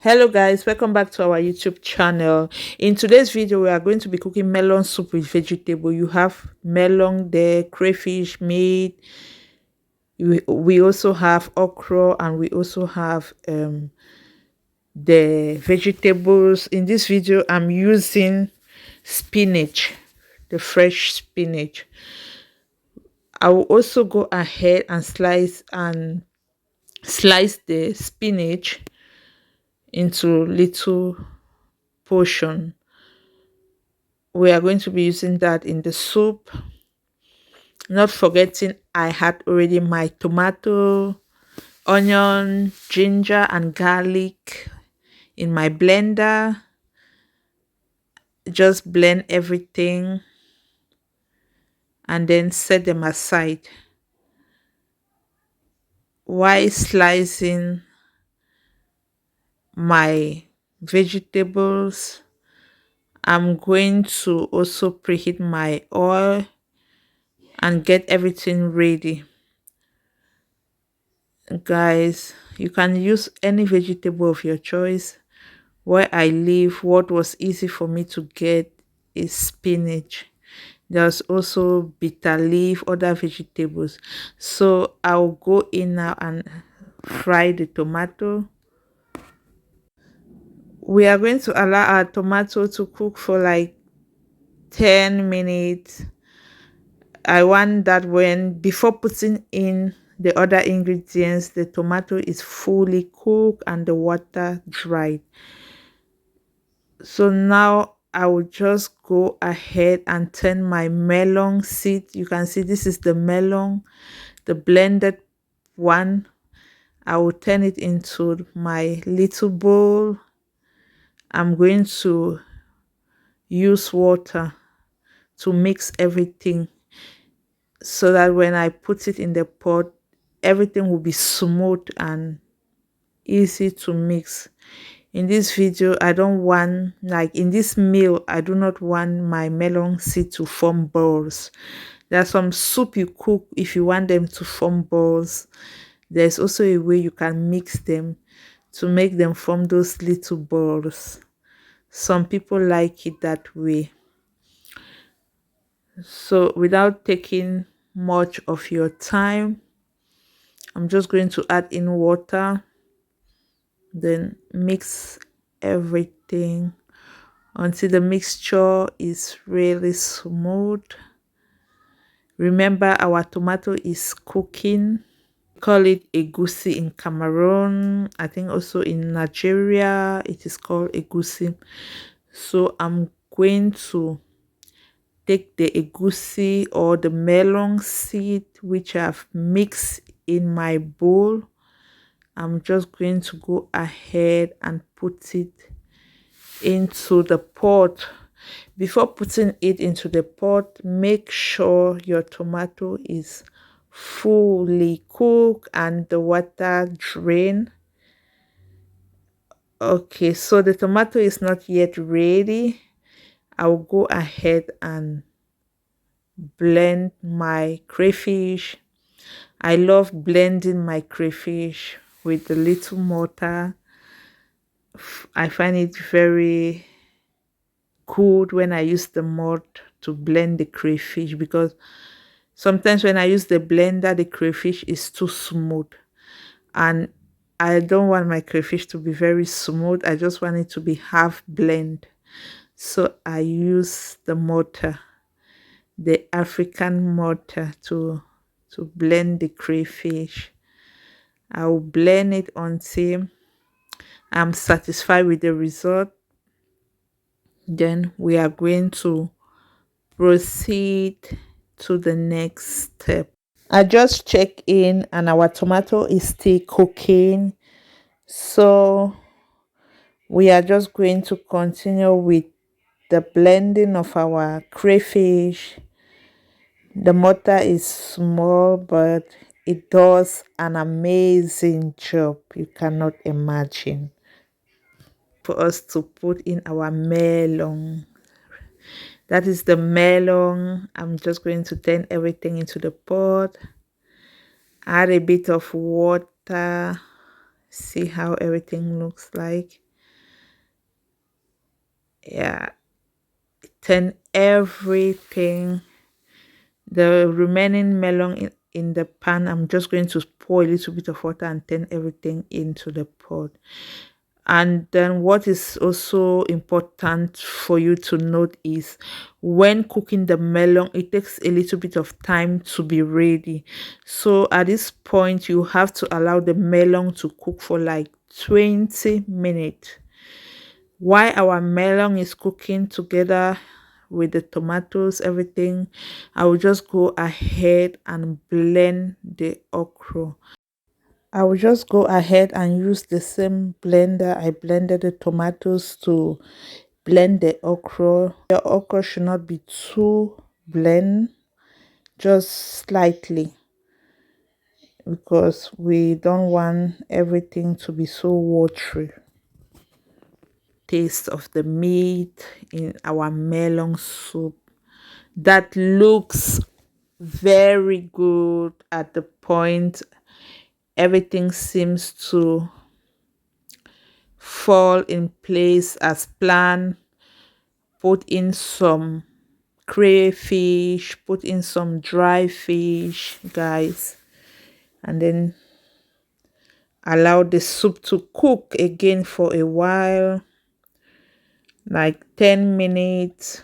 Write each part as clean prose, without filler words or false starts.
Hello guys, welcome back to our YouTube channel. In today's video we are going to be cooking melon soup with vegetable. You have melon there, crayfish, meat. We also have okra, and we also have the vegetables. In this video I'm using spinach, the fresh spinach. I will also go ahead and slice the spinach into little portion. We are going to be using that in the soup, not forgetting I had already my tomato, onion, ginger and garlic in my blender. Just blend everything and then set them aside. While slicing my vegetables, I'm going to also preheat my oil and get everything ready. Guys, you can use any vegetable of your choice. Where I live, what was easy for me to get is spinach. There's also bitter leaf, other vegetables. So I'll go in now and fry the tomato. We are going to allow our tomato to cook for like 10 minutes. I want that when before putting in the other ingredients, the tomato is fully cooked and the water dried. So now I will just go ahead and turn my melon seed. You can see this is the melon, the blended one. I will turn it into my little bowl. I'm going to use water to mix everything so that when I put it in the pot, everything will be smooth and easy to mix. In this video, I don't want, like in this meal, I do not want my melon seed to form balls. There's some soup you cook if you want them to form balls. There's also a way you can mix them to make them form those little balls. Some people like it that way. So without taking much of your time, I'm just going to add in water, then mix everything until the mixture is really smooth. Remember, our tomato is cooking. Call it egussi in Cameroon. I think also in Nigeria it is called egussi. So I'm going to take the egussi or the melon seed which I've mixed in my bowl. I'm just going to go ahead and put it into the pot. Before putting it into the pot, make sure your tomato is fully cooked and the water drain. Okay, so the tomato is not yet ready. I'll go ahead and blend my crayfish. I love blending my crayfish with a little mortar. I find it very good when I use the mortar to blend the crayfish, because sometimes when I use the blender, the crayfish is too smooth. And I don't want my crayfish to be very smooth. I just want it to be half blend. So I use the mortar, the African mortar, to blend the crayfish. I will blend it until I'm satisfied with the result. Then we are going to proceed to the next step. I just check in and our tomato is still cooking. So we are just going to continue with the blending of our crayfish. The mortar is small, but it does an amazing job. You cannot imagine. For us to put in our melon. That is the melon. I'm just going to turn everything into the pot. Add a bit of water. See how everything looks like. Yeah, turn everything, the remaining melon in the pan. I'm just going to pour a little bit of water and turn everything into the pot. And then what is also important for you to note is when cooking the melon, it takes a little bit of time to be ready. So at this point, you have to allow the melon to cook for like 20 minutes. While our melon is cooking together with the tomatoes, everything, I will just go ahead and blend the okra. I will just go ahead and use the same blender I blended the tomatoes to blend the okra. The okra should not be too blend, just slightly, because we don't want everything to be so watery. Taste of the meat in our melon soup that looks very good at the point everything seems to fall in place as planned. Put in some crayfish, put in some dry fish, guys, and then allow the soup to cook again for a while, like 10 minutes.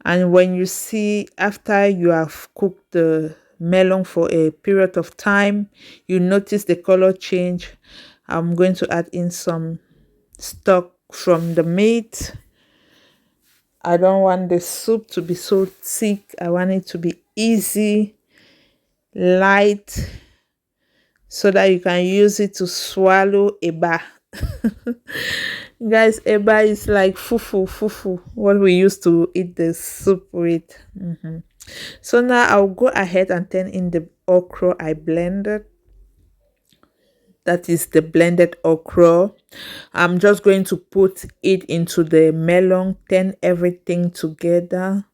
And when you see after you have cooked the melon for a period of time, you notice the color change. I'm going to add in some stock from the meat. I don't want the soup to be so thick. I want it to be easy, light, so that you can use it to swallow eba. Guys, eba is like fufu, what we used to eat the soup with. So now I'll go ahead and turn in the okra I blended. That is the blended okra. I'm just going to put it into the melon, turn everything together.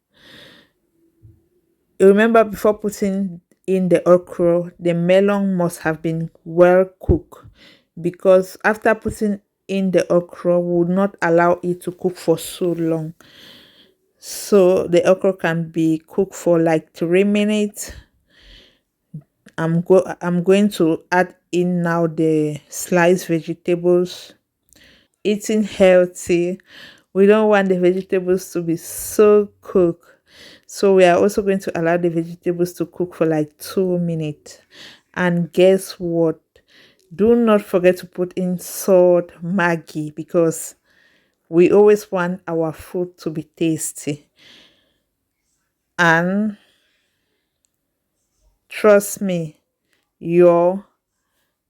You remember, before putting in the okra, the melon must have been well cooked, because after putting in the okra, we would not allow it to cook for so long. So the okra can be cooked for like 3 minutes. I'm going to add in now the sliced vegetables. Eating healthy, we don't want the vegetables to be so cooked, so we are also going to allow the vegetables to cook for like 2 minutes. And guess what, do not forget to put in salt, maggi, because we always want our food to be tasty. And trust me, your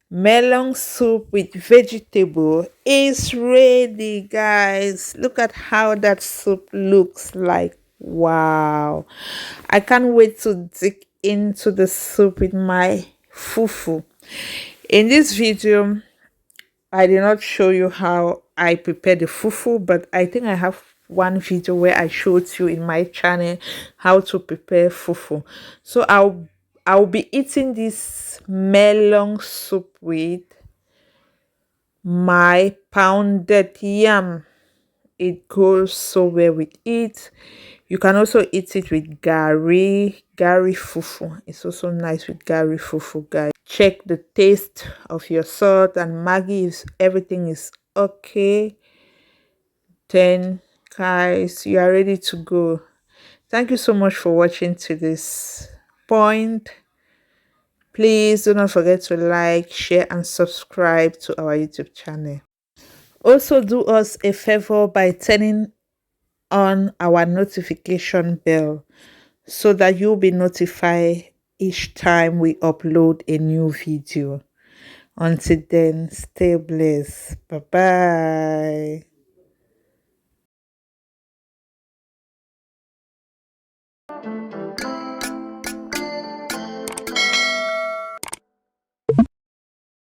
melon soup with vegetable is ready, guys. Look at how that soup looks like. Wow, I can't wait to dig into the soup with my fufu. In this video, I did not show you how I prepare the fufu, but I think I have one video where I showed you in my channel how to prepare fufu. So I'll be eating this melon soup with my pounded yam. It goes so well with it. You can also eat it with gari fufu. It's also nice with gari fufu, guys. Check the taste of your salt and maggi if everything is okay. Then, guys, you are ready to go. Thank you so much for watching to this point. Please do not forget to like, share, and subscribe to our YouTube channel. Also, do us a favor by turning on our notification bell so that you'll be notified each time we upload a new video. Until then, stay blessed. Bye bye.